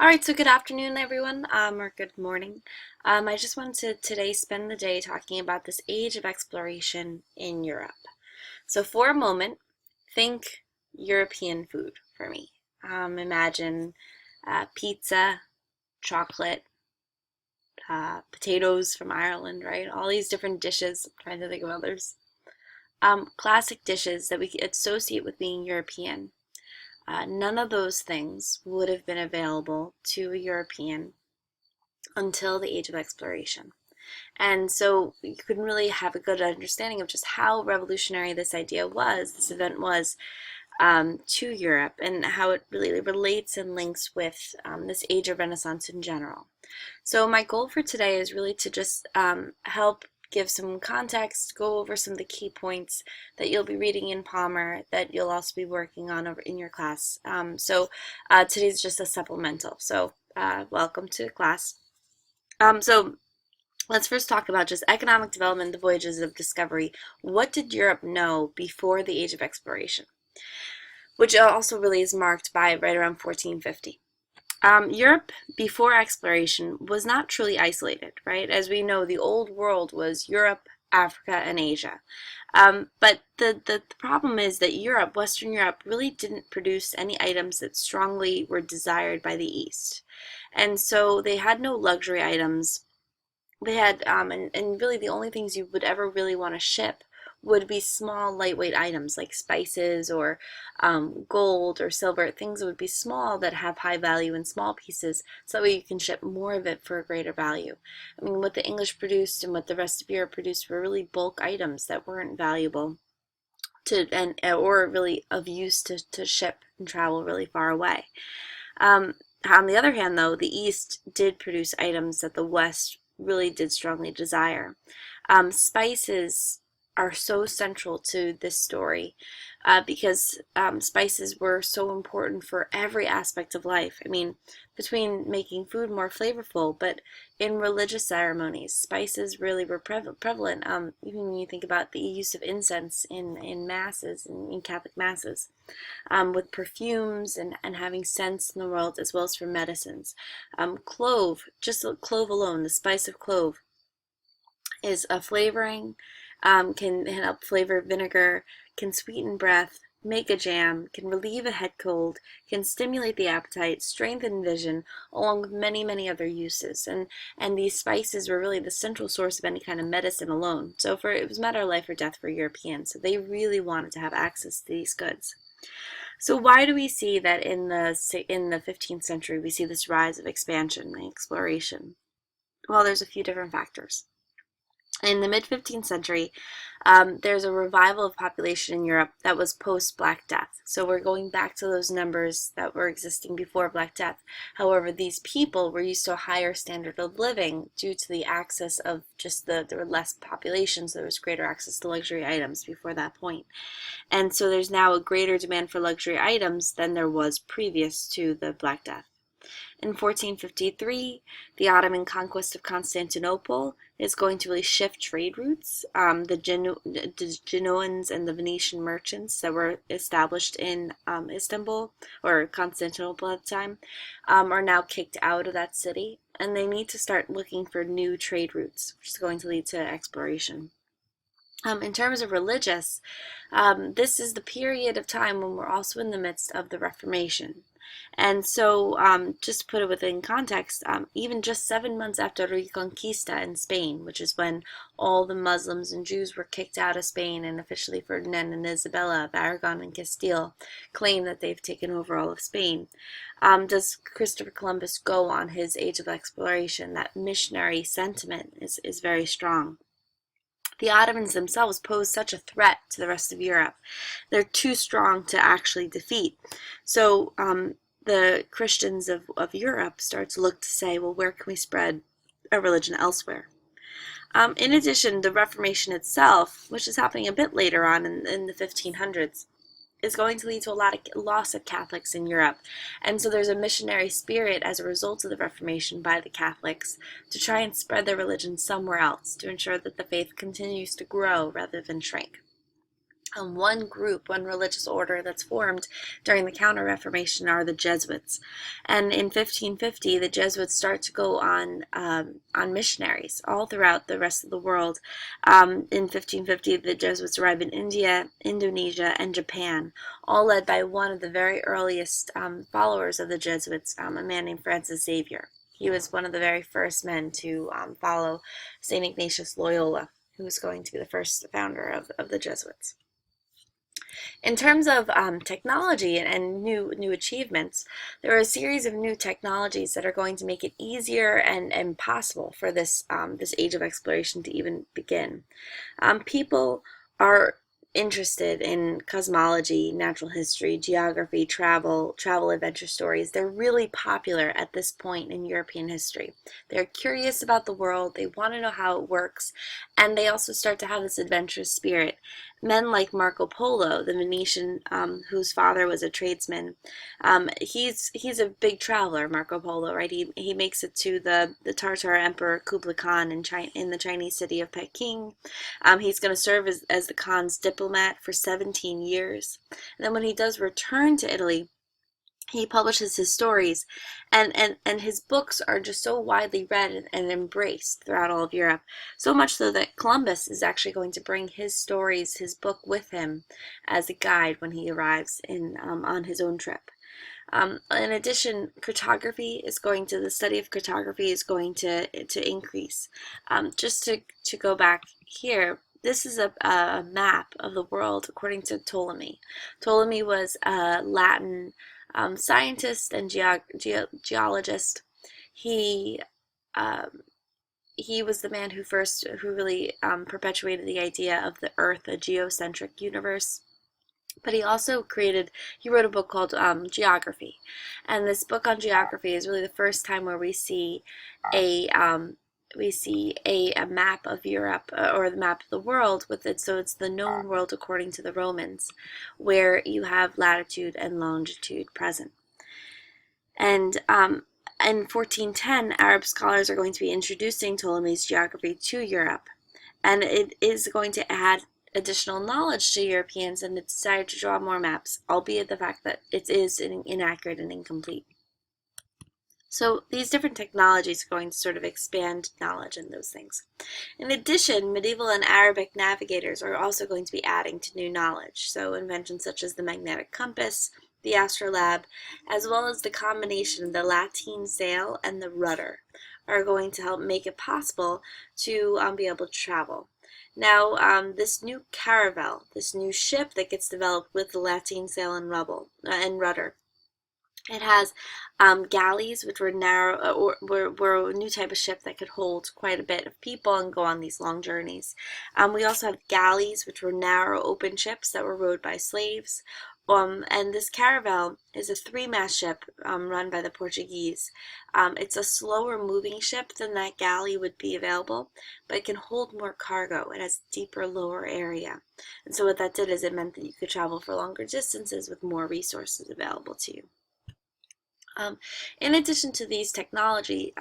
All right, so good afternoon, everyone, or good morning. I just wanted to today spend the day talking about this age of exploration in Europe. So for a moment, think European food for me. Imagine pizza, chocolate, potatoes from Ireland, right? All these different dishes. I'm trying to think of others. Classic dishes that we associate with being European. None of those things would have been available to a European until the age of exploration. And so you can really have a good understanding of just how revolutionary this event was to Europe, and how it really relates and links with this age of Renaissance in general. So my goal for today is really to just help give some context, go over some of the key points that you'll be reading in Palmer that you'll also be working on over in your class. Today's just a supplemental. So welcome to class. So let's first talk about just economic development, the voyages of discovery. What did Europe know before the age of exploration? Which also really is marked by right around 1450. Europe before exploration was not truly isolated, right? As we know, the old world was Europe, Africa, and Asia. But the problem is that Western Europe, really didn't produce any items that strongly were desired by the East. And so they had no luxury items. They had, and really the only things you would ever really want to ship would be small, lightweight items like spices or gold or silver, things that would be small that have high value in small pieces, so that way you can ship more of it for a greater value. I mean, what the English produced and what the rest of Europe produced were really bulk items that weren't valuable or really of use to ship and travel really far away. On the other hand, though, the East did produce items that the West really did strongly desire. Spices are so central to this story because spices were so important for every aspect of life. I mean, between making food more flavorful, but in religious ceremonies, spices really were prevalent. Even when you think about the use of incense in masses, in Catholic masses, with perfumes and having scents in the world, as well as for medicines. Clove, just clove alone, the spice of clove, is a flavoring, can help flavor vinegar, can sweeten breath, make a jam, can relieve a head cold, can stimulate the appetite, strengthen vision, along with many, many other uses. And these spices were really the central source of any kind of medicine alone. So it was a matter of life or death for Europeans. So they really wanted to have access to these goods. So why do we see that in the 15th century we see this rise of expansion and exploration? Well, there's a few different factors. In the mid-15th century, there's a revival of population in Europe that was post-Black Death. So we're going back to those numbers that were existing before Black Death. However, these people were used to a higher standard of living due to the access of there were less population, so there was greater access to luxury items before that point. And so there's now a greater demand for luxury items than there was previous to the Black Death. In 1453, the Ottoman conquest of Constantinople is going to really shift trade routes. The Genoans and the Venetian merchants that were established in Istanbul, or Constantinople at the time, are now kicked out of that city, and they need to start looking for new trade routes, which is going to lead to exploration. In terms of religious, this is the period of time when we're also in the midst of the Reformation. And so, just to put it within context, even just 7 months after Reconquista in Spain, which is when all the Muslims and Jews were kicked out of Spain, and officially Ferdinand and Isabella of Aragon and Castile claim that they've taken over all of Spain, does Christopher Columbus go on his age of exploration. That missionary sentiment is very strong. The Ottomans themselves pose such a threat to the rest of Europe. They're too strong to actually defeat. So the Christians of Europe start to look to say, well, where can we spread a religion elsewhere? In addition, the Reformation itself, which is happening a bit later on in the 1500s, is going to lead to a lot of loss of Catholics in Europe. And so there's a missionary spirit as a result of the Reformation by the Catholics to try and spread their religion somewhere else to ensure that the faith continues to grow rather than shrink. One group, one religious order that's formed during the Counter-Reformation are the Jesuits. And in 1550, the Jesuits start to go on missionaries all throughout the rest of the world. In 1550, the Jesuits arrive in India, Indonesia, and Japan, all led by one of the very earliest followers of the Jesuits, a man named Francis Xavier. He was one of the very first men to follow St. Ignatius Loyola, who was going to be the first founder of the Jesuits. In terms of technology and new achievements, there are a series of new technologies that are going to make it easier and possible for this age of exploration to even begin. People are interested in cosmology, natural history, geography, travel adventure stories. They're really popular at this point in European history. They're curious about the world, they want to know how it works, and they also start to have this adventurous spirit. Men like Marco Polo, the Venetian, whose father was a tradesman, he's a big traveler, Marco Polo, right? He makes it to the Tartar Emperor Kublai Khan in the Chinese city of Peking. He's going to serve as the Khan's diplomat for 17 years. And then when he does return to Italy, he publishes his stories, and his books are just so widely read and embraced throughout all of Europe. So much so that Columbus is actually going to bring his stories, his book, with him as a guide when he arrives on his own trip. In addition, the study of cartography is going to increase. Just to go back here, this is a map of the world according to Ptolemy. Ptolemy was a Latin scientist and geologist. He was the man who really perpetuated the idea of the Earth, a geocentric universe. But he wrote a book called Geography. And this book on geography is really the first time where we see a map of Europe, or the map of the world with it. So it's the known world according to the Romans, where you have latitude and longitude present. And in 1410, Arab scholars are going to be introducing Ptolemy's geography to Europe, and it is going to add additional knowledge to Europeans and the desire to draw more maps, albeit the fact that it is inaccurate and incomplete. So these different technologies are going to sort of expand knowledge and those things. In addition, medieval and Arabic navigators are also going to be adding to new knowledge. So inventions such as the magnetic compass, the astrolabe, as well as the combination of the lateen sail and the rudder are going to help make it possible to be able to travel. Now, this new caravel, this new ship that gets developed with the lateen sail and rudder, it has galleys, which were narrow, were a new type of ship that could hold quite a bit of people and go on these long journeys. We also have galleys, which were narrow, open ships that were rowed by slaves. And this caravel is a three-mast ship run by the Portuguese. It's a slower moving ship than that galley would be available, but it can hold more cargo. It has a deeper, lower area. And so what that did is it meant that you could travel for longer distances with more resources available to you. In addition to these technology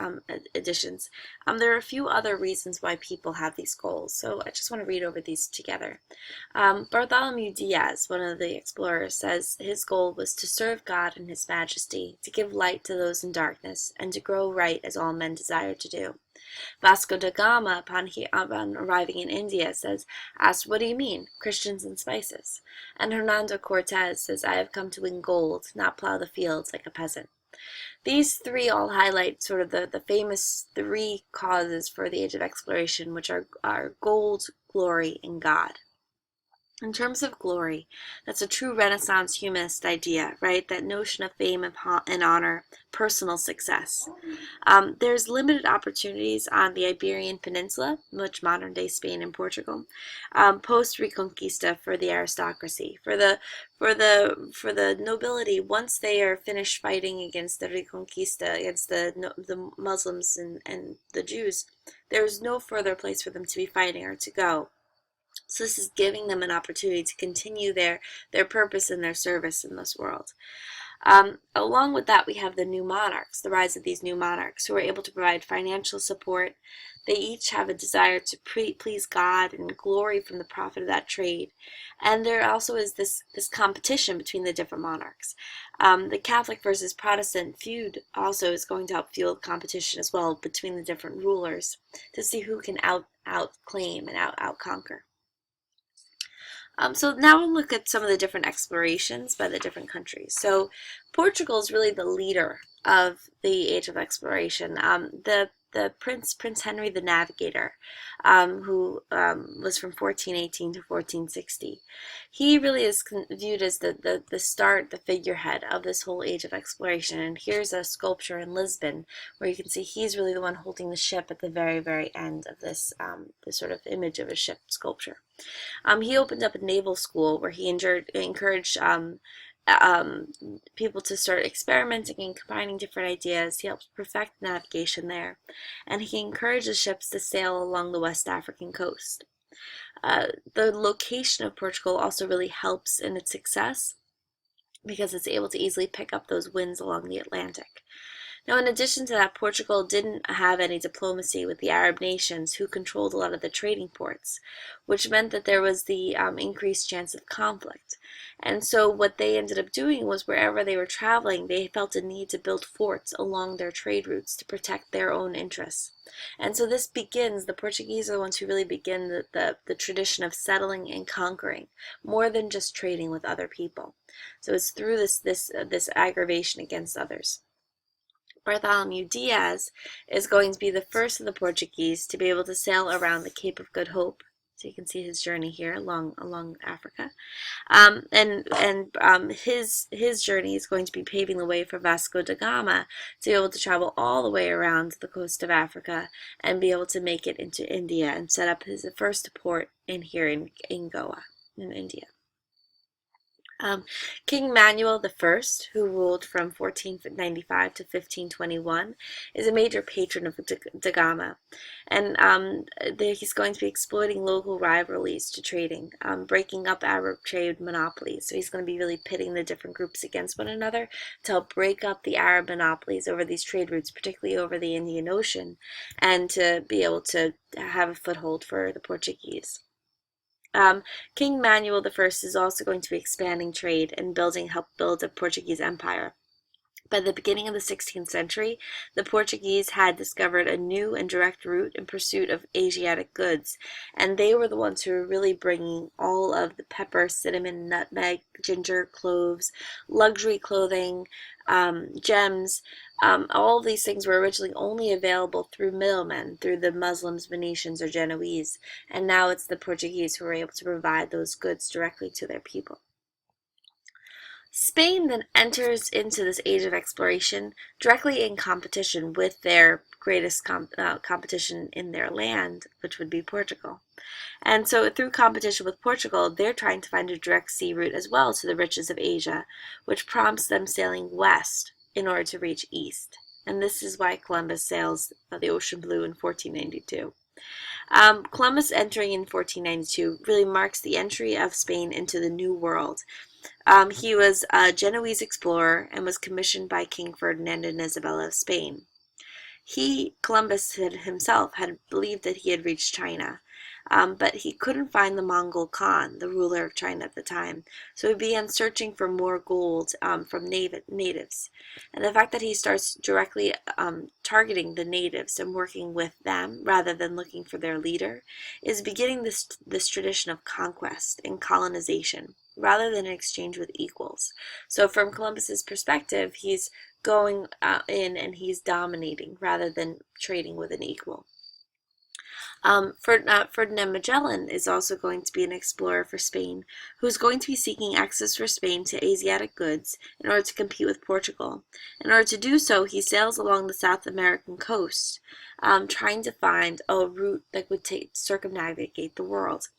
additions, there are a few other reasons why people have these goals. So I just want to read over these together. Bartholomew Diaz, one of the explorers, says his goal was to serve God and His Majesty, to give light to those in darkness, and to grow right as all men desire to do. Vasco da Gama, upon arriving in India, asked, "What do you mean, Christians and spices?" And Hernando Cortez says, "I have come to win gold, not plow the fields like a peasant." These three all highlight sort of the famous three causes for the Age of Exploration, which are gold, glory, and God. In terms of glory, that's a true Renaissance humanist idea, right? That notion of fame and honor, personal success. There's limited opportunities on the Iberian Peninsula, which modern-day Spain and Portugal, post-Reconquista for the aristocracy, for the nobility. Once they are finished fighting against the Reconquista, against the Muslims and the Jews, there's no further place for them to be fighting or to go. So this is giving them an opportunity to continue their purpose and their service in this world. Along with that, we have the new monarchs, the rise of these new monarchs who are able to provide financial support. They each have a desire to please God and glory from the profit of that trade. And there also is this competition between the different monarchs. The Catholic versus Protestant feud also is going to help fuel competition as well between the different rulers to see who can outclaim and outconquer. So now we'll look at some of the different explorations by the different countries. So Portugal is really the leader of the Age of Exploration. The Prince Henry the Navigator, who was from 1418 to 1460. He really is viewed as the start, the figurehead of this whole Age of Exploration. And here's a sculpture in Lisbon where you can see he's really the one holding the ship at the very, very end of this sort of image of a ship sculpture. He opened up a naval school where he encouraged people to start experimenting and combining different ideas. He helped perfect navigation there, and he encourages ships to sail along the West African coast. The location of Portugal also really helps in its success because it's able to easily pick up those winds along the Atlantic. Now, in addition to that, Portugal didn't have any diplomacy with the Arab nations who controlled a lot of the trading ports, which meant that there was the increased chance of conflict. And so what they ended up doing was wherever they were traveling, they felt a need to build forts along their trade routes to protect their own interests. And so this begins, the Portuguese are the ones who really begin the tradition of settling and conquering, more than just trading with other people. So it's through this aggravation against others. Bartholomew Diaz is going to be the first of the Portuguese to be able to sail around the Cape of Good Hope. So you can see his journey here along Africa, his journey is going to be paving the way for Vasco da Gama to be able to travel all the way around the coast of Africa and be able to make it into India and set up his first port in Goa in India. King Manuel I, who ruled from 1495 to 1521, is a major patron of da Gama, and he's going to be exploiting local rivalries to trading, breaking up Arab trade monopolies. So he's going to be really pitting the different groups against one another to help break up the Arab monopolies over these trade routes, particularly over the Indian Ocean, and to be able to have a foothold for the Portuguese. King Manuel I is also going to be expanding trade and help build a Portuguese empire. By the beginning of the 16th century, the Portuguese had discovered a new and direct route in pursuit of Asiatic goods, and they were the ones who were really bringing all of the pepper, cinnamon, nutmeg, ginger, cloves, luxury clothing, gems. All of these things were originally only available through middlemen, through the Muslims, Venetians, or Genoese, and now it's the Portuguese who are able to provide those goods directly to their people. Spain then enters into this age of exploration directly in competition with their greatest competition in their land, which would be Portugal. And so through competition with Portugal, they're trying to find a direct sea route as well to the riches of Asia, which prompts them sailing west in order to reach east. And this is why Columbus sails the ocean blue in 1492. Columbus entering in 1492 really marks the entry of Spain into the New World. He was a Genoese explorer and was commissioned by King Ferdinand and Isabella of Spain. Columbus himself had believed that he had reached China, but he couldn't find the Mongol Khan, the ruler of China at the time, so he began searching for more gold from natives. And the fact that he starts directly targeting the natives and working with them rather than looking for their leader is beginning this tradition of conquest and colonization rather than an exchange with equals. So from Columbus's perspective, he's going in and he's dominating rather than trading with an equal. Ferdinand Magellan is also going to be an explorer for Spain, who's going to be seeking access for Spain to Asiatic goods in order to compete with Portugal. In order to do so, he sails along the South American coast, trying to find a route that would circumnavigate the world.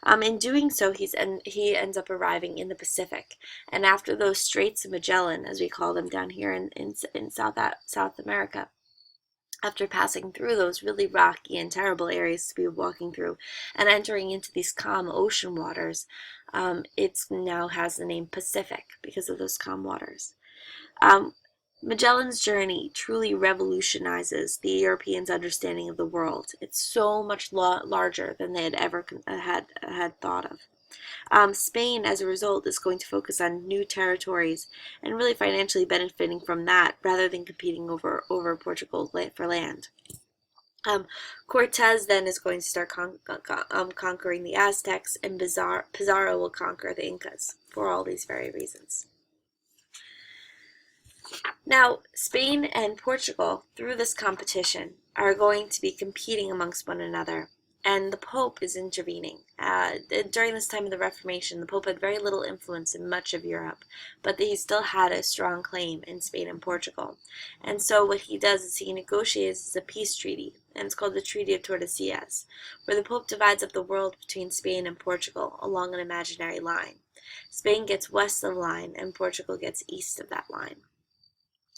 In doing so, he ends up arriving in the Pacific, and after those Straits of Magellan, as we call them down here in South America, after passing through those really rocky and terrible areas to be walking through and entering into these calm ocean waters, it now has the name Pacific because of those calm waters. Um, Magellan's journey truly revolutionizes the Europeans' understanding of the world. It's so much larger than they had ever had thought of. Spain, as a result, is going to focus on new territories and really financially benefiting from that rather than competing over Portugal for land. Cortez then is going to start conquering the Aztecs, and Pizarro will conquer the Incas for all these very reasons. Now, Spain and Portugal, through this competition, are going to be competing amongst one another, and the Pope is intervening. During this time of the Reformation, the Pope had very little influence in much of Europe, but he still had a strong claim in Spain and Portugal. And so what he does is he negotiates a peace treaty, and it's called the Treaty of Tordesillas, where the Pope divides up the world between Spain and Portugal along an imaginary line. Spain gets west of the line, and Portugal gets east of that line.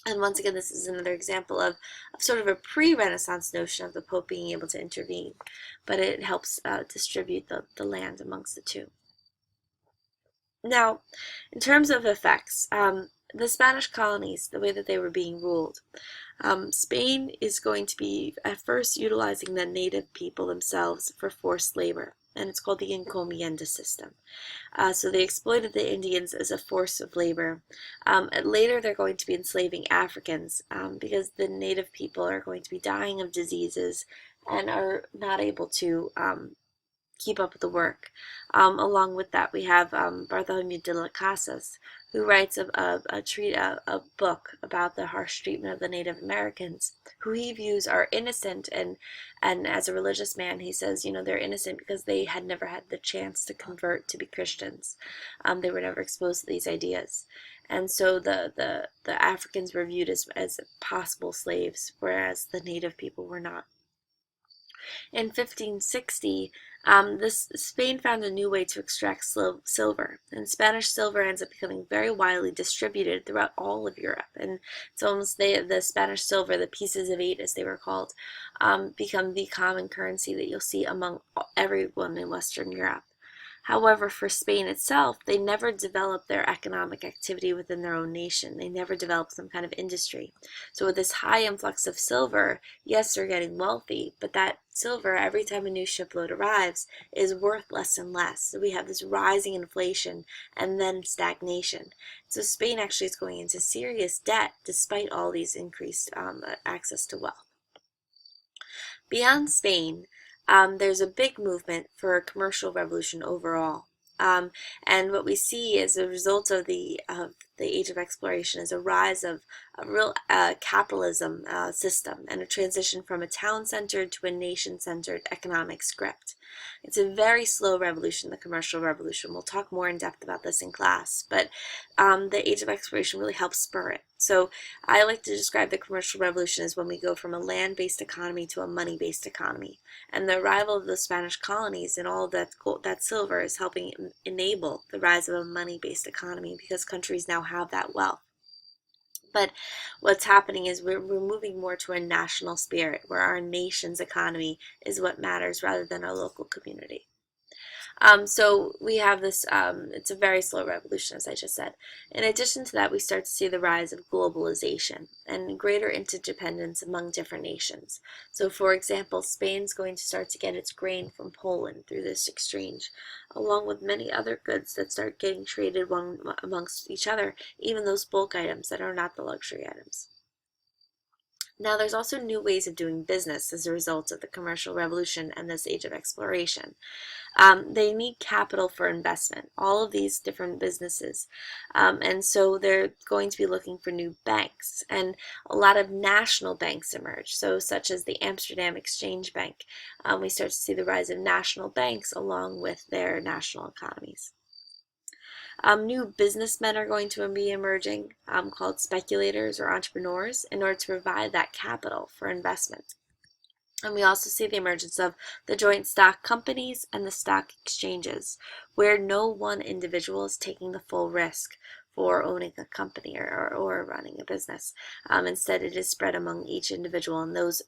And once again, this is another example of sort of a pre-Renaissance notion of the Pope being able to intervene, but it helps distribute the land amongst the two. Now, in terms of effects, the Spanish colonies, the way that they were being ruled, Spain is going to be at first utilizing the native people themselves for forced labor, and it's called the encomienda system. So they exploited the Indians as a force of labor. Later they're going to be enslaving Africans because the native people are going to be dying of diseases and are not able to keep up with the work. Along with that, we have Bartholomew de las Casas, who writes a book about the harsh treatment of the Native Americans, who he views are innocent, and as a religious man, he says, they're innocent because they had never had the chance to convert to be Christians. They were never exposed to these ideas. And so the Africans were viewed as possible slaves, whereas the native people were not. In 1560, Spain found a new way to extract silver, and Spanish silver ends up becoming very widely distributed throughout all of Europe. And it's almost the Spanish silver, the pieces of 8 as they were called, become the common currency that you'll see among everyone in Western Europe. However, for Spain itself, they never developed their economic activity within their own nation. They never developed some kind of industry. So with this high influx of silver, yes, they're getting wealthy, but that silver, every time a new shipload arrives, is worth less and less. So we have this rising inflation and then stagnation. So Spain actually is going into serious debt despite all these increased access to wealth. Beyond Spain, there's a big movement for a commercial revolution overall. And what we see as a result of the Age of Exploration is a rise of a real capitalism system and a transition from a town-centered to a nation-centered economic script. It's a very slow revolution, the commercial revolution. We'll talk more in depth about this in class, but the Age of Exploration really helps spur it. So I like to describe the commercial revolution as when we go from a land-based economy to a money-based economy. And the arrival of the Spanish colonies and all of that silver is helping enable the rise of a money-based economy because countries now have that wealth. But what's happening is we're moving more to a national spirit where our nation's economy is what matters rather than our local community. So we have this, it's a very slow revolution, as I just said. In addition to that, we start to see the rise of globalization and greater interdependence among different nations. So for example, Spain's going to start to get its grain from Poland through this exchange, along with many other goods that start getting traded amongst each other, even those bulk items that are not the luxury items. Now, there's also new ways of doing business as a result of the commercial revolution and this age of exploration. They need capital for investment, all of these different businesses. And so they're going to be looking for new banks. And a lot of national banks emerge, so such as the Amsterdam Exchange Bank. We start to see the rise of national banks along with their national economies. New businessmen are going to be emerging called speculators or entrepreneurs in order to provide that capital for investment. And we also see the emergence of the joint stock companies and the stock exchanges, where no one individual is taking the full risk for owning a company or running a business. Instead, it is spread among each individual, and those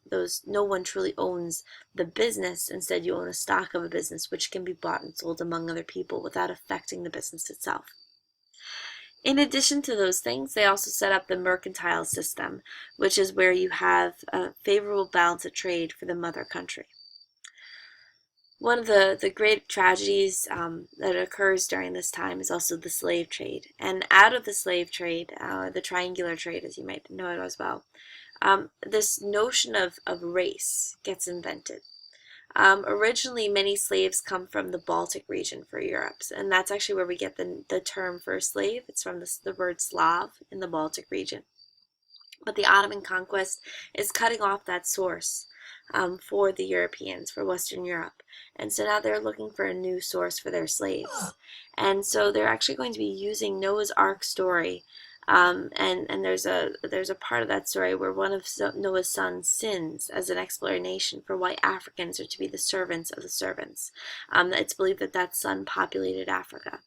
no one truly owns the business. Instead, you own a stock of a business which can be bought and sold among other people without affecting the business itself. In addition to those things, they also set up the mercantile system, which is where you have a favorable balance of trade for the mother country. One of the great tragedies that occurs during this time is also the slave trade. And out of the slave trade, the triangular trade, as you might know it as well, this notion of race gets invented. Originally, many slaves come from the Baltic region for Europe, and that's actually where we get the term for slave. It's from the word Slav in the Baltic region. But the Ottoman conquest is cutting off that source for the Europeans, for Western Europe. And so now they're looking for a new source for their slaves. And so they're actually going to be using Noah's Ark story. And there's a part of that story where one of Noah's sons sins as an explanation for why Africans are to be the servants of the servants. It's believed that that son populated Africa.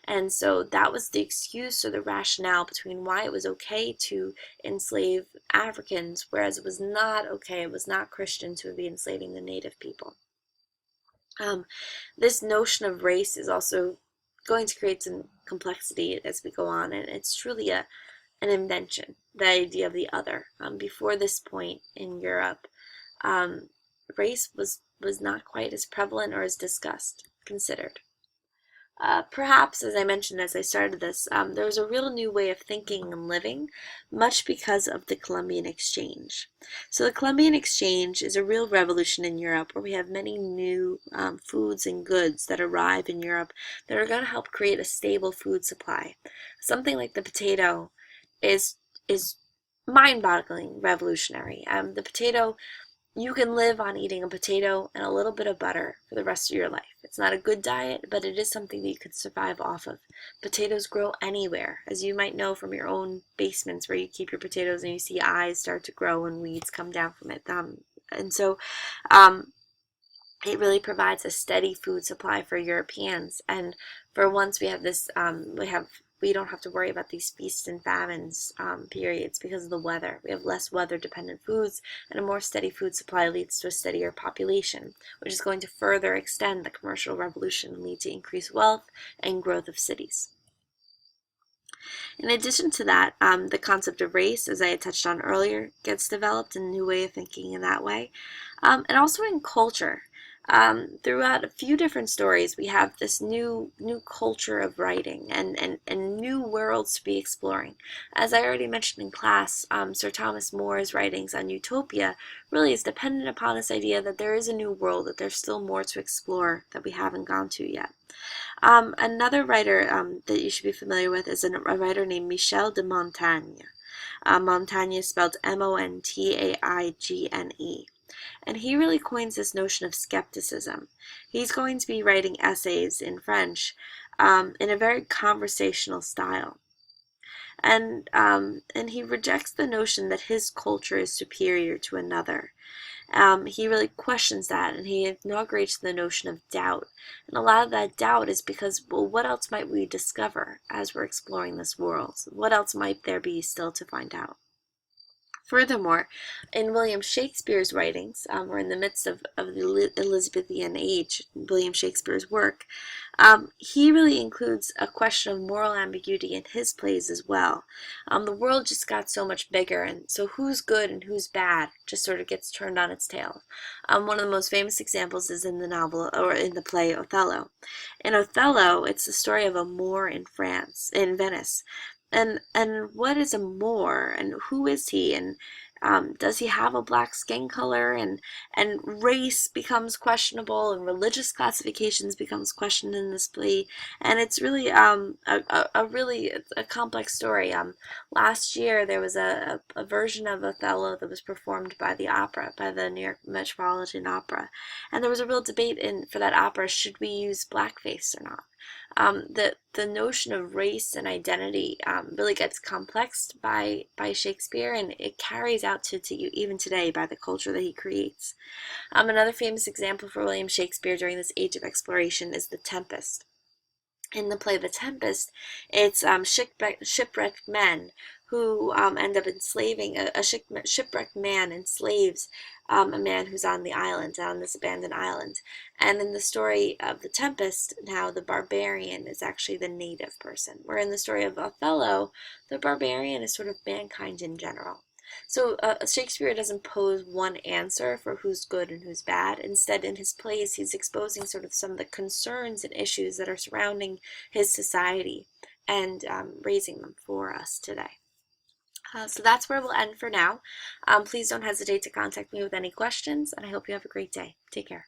And so that was the excuse or the rationale between why it was okay to enslave Africans, whereas it was not okay, it was not Christian to be enslaving the native people. This notion of race is also going to create some complexity as we go on, and it's truly an invention, the idea of the other. Before this point in Europe, race was not quite as prevalent or as discussed, considered. Perhaps, as I mentioned as I started this, there was a real new way of thinking and living, much because of the Columbian Exchange. So the Columbian Exchange is a real revolution in Europe where we have many new foods and goods that arrive in Europe that are going to help create a stable food supply. Something like the potato is mind-boggling revolutionary. The potato, you can live on eating a potato and a little bit of butter for the rest of your life. It's not a good diet, but it is something that you could survive off of. Potatoes grow anywhere, as you might know from your own basements where you keep your potatoes and you see eyes start to grow and weeds come down from it. And so it really provides a steady food supply for Europeans. And for once we have this, we don't have to worry about these feasts and famines periods because of the weather. We have less weather-dependent foods, and a more steady food supply leads to a steadier population, which is going to further extend the commercial revolution and lead to increased wealth and growth of cities. In addition to that, the concept of race, as I had touched on earlier, gets developed in a new way of thinking in that way, and also in culture. Throughout a few different stories, we have this new culture of writing and new worlds to be exploring. As I already mentioned in class, Sir Thomas More's writings on utopia really is dependent upon this idea that there is a new world, that there's still more to explore that we haven't gone to yet. Another writer that you should be familiar with is a writer named Michel de Montaigne. Montaigne is spelled Montaigne. And he really coins this notion of skepticism. He's going to be writing essays in French in a very conversational style. And he rejects the notion that his culture is superior to another. He really questions that, and he inaugurates the notion of doubt. And a lot of that doubt is because, well, what else might we discover as we're exploring this world? What else might there be still to find out? Furthermore, in William Shakespeare's writings, we're in the midst of the Elizabethan age, William Shakespeare's work, he really includes a question of moral ambiguity in his plays as well. The world just got so much bigger, and so who's good and who's bad just sort of gets turned on its tail. One of the most famous examples is in the novel, or in the play Othello. In Othello, it's the story of a Moor in Venice. And what is a Moor, and who is he, and does he have a black skin color, and race becomes questionable, and religious classifications becomes questioned in this play, and it's really a complex story. Last year there was a version of Othello that was performed by the New York Metropolitan Opera, and there was a real debate for that opera, should we use blackface or not? The notion of race and identity really gets complexed by Shakespeare, and it carries out to even today by the culture that he creates. Another famous example for William Shakespeare during this age of exploration is The Tempest. In the play The Tempest, it's shipwrecked men who end up enslaving a shipwrecked man enslaves a man who's on the island, on this abandoned island. And in the story of The Tempest, now the barbarian is actually the native person, where in the story of Othello, the barbarian is sort of mankind in general. So Shakespeare doesn't pose one answer for who's good and who's bad. Instead, in his plays, he's exposing sort of some of the concerns and issues that are surrounding his society and raising them for us today. So that's where we'll end for now. Please don't hesitate to contact me with any questions, and I hope you have a great day. Take care.